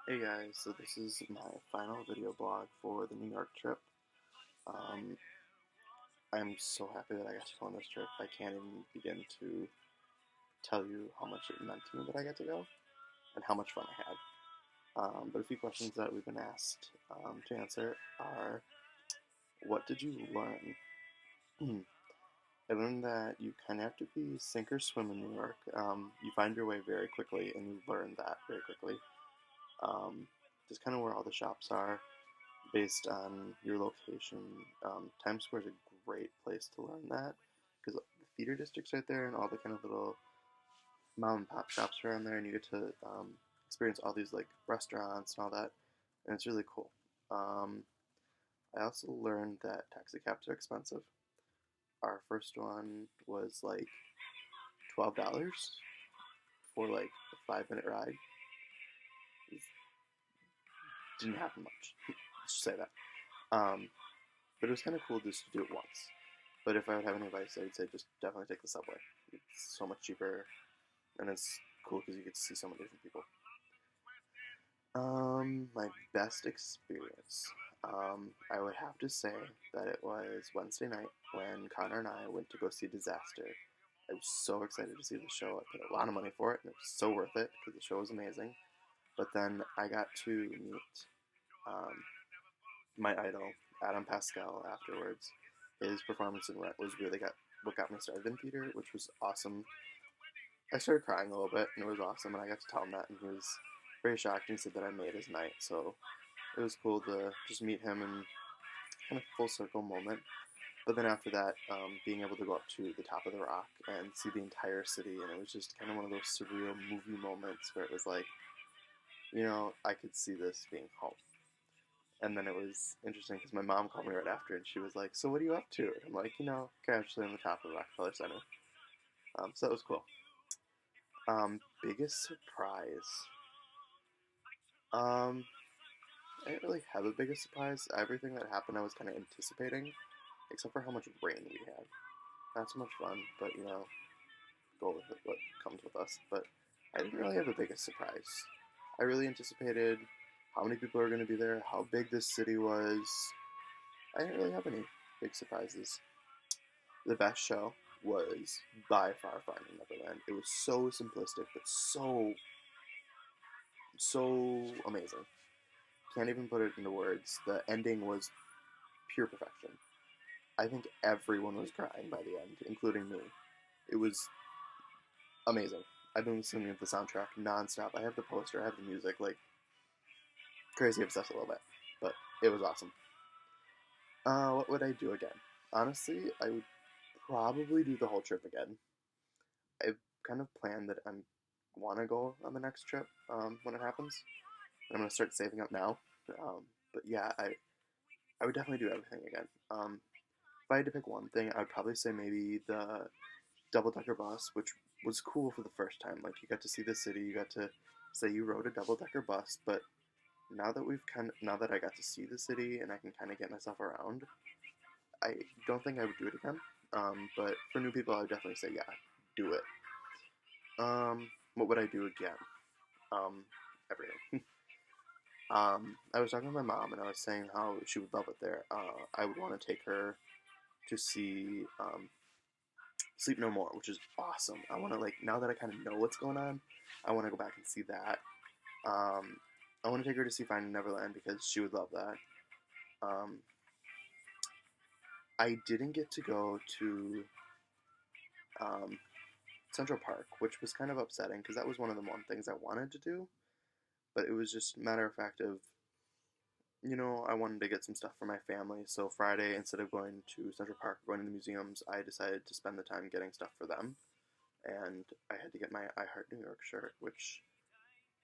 Hey guys, so this is my final video blog for the New York trip. Um, I'm so happy that I got to go on this trip. I can't even begin to tell you how much it meant to me that I got to go and how much fun I had. But a few questions that we've been asked to answer are, what did you learn? I learned that you kind of have to be sink or swim in New York. You find your way very quickly, and you learn that very quickly. Um, just kind of where all the shops are, based on your location. Times Square is a great place to learn that because the theater district's right there and all the kind of little mom and pop shops around there, and you get to experience all these like restaurants and all that, and it's really cool. Um, I also learned that taxi cabs are expensive. Our first one was like $12 for like a 5 minute ride. It didn't happen much. Let's just say that. Um, but it was kind of cool just to do it once. But if I would have any advice, I would say just definitely take the subway. It's so much cheaper, and it's cool because you get to see so many different people. My best experience. I would have to say that it was Wednesday night when Connor and I went to go see Disaster. I was so excited to see the show. I paid a lot of money for it, and it was so worth it because the show was amazing. But then I got to meet um, my idol, Adam Pascal, afterwards. His performance in Rent was really what got me started in theater, which was awesome. I started crying a little bit, and it was awesome, and I got to tell him that, and he was very shocked, and he said that I made his night, so it was cool to just meet him and kind of full circle moment. But then after that, being able to go up to the top of the rock and see the entire city, and it was just kind of one of those surreal movie moments where it was like, I could see this being home. And then it was interesting because my mom called me right after, and she was like, "So what are you up to?" And I'm like, casually on the top of the Rockefeller Center. So that was cool. Biggest surprise. Um, I didn't really have a biggest surprise. Everything that happened, I was kind of anticipating, except for how much rain we had. Not so much fun, but go with it, what comes with us. But I didn't really have a biggest surprise. I really anticipated how many people are going to be there, how big this city was. I didn't really have any big surprises. The best show was by far Finding Neverland. It was so simplistic, but so amazing. Can't even put it into words. The ending was pure perfection. I think everyone was crying by the end, including me. It was amazing. I've been listening to the soundtrack nonstop. I have the poster, I have the music, like crazy obsessed a little bit, but it was awesome. What would I do again? Honestly, I would probably do the whole trip again. I've kind of planned that I want to go on the next trip when it happens. I'm gonna start saving up now. But yeah, I would definitely do everything again. If I had to pick one thing, I would probably say maybe the double decker bus, which was cool for the first time. Like you got to see the city, you got to say you rode a double decker bus. But now that I got to see the city and I can kind of get myself around, I don't think I would do it again. But for new people, I would definitely say yeah, do it. What would I do again? Everything. I was talking to my mom and I was saying how she would love it there. I would want to take her to see Sleep No More, which is awesome. I want to like now that I kind of know what's going on, I want to go back and see that. Um, I want to take her to see Finding Neverland because she would love that. Um, I didn't get to go to um, Central Park, which was kind of upsetting because that was one of the one things I wanted to do, but it was just a matter of fact of I wanted to get some stuff for my family. So Friday, instead of going to Central Park, going to the museums, I decided to spend the time getting stuff for them. And I had to get my I Heart New York shirt, which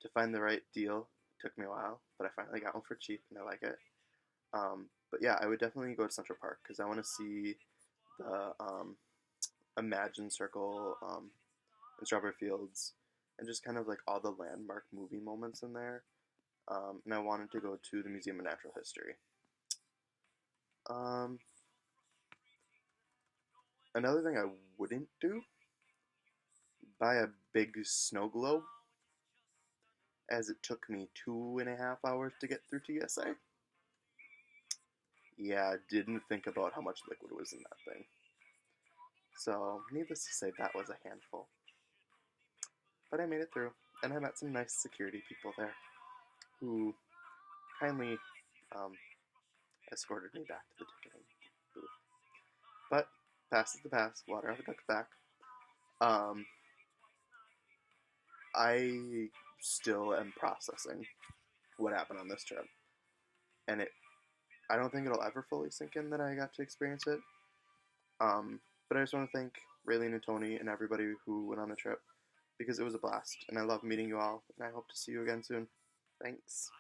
to find the right deal took me a while, but I finally got one for cheap, and I like it. But yeah, I would definitely go to Central Park because I want to see the Imagine Circle in Strawberry Fields, and just kind of like all the landmark movie moments in there. And I wanted to go to the Museum of Natural History. Um, Another thing I wouldn't do, buy a big snow globe as it took me 2.5 hours to get through TSA. Yeah, didn't think about how much liquid was in that thing. So, needless to say, that was a handful. But I made it through, and I met some nice security people there who kindly um, escorted me back to the ticketing booth. But past is the past, water off a duck's back. Um, I still am processing what happened on this trip, and I don't think it'll ever fully sink in that I got to experience it. Um, but I just want to thank Raylene and Tony and everybody who went on the trip because it was a blast, and I love meeting you all, and I hope to see you again soon. Thanks.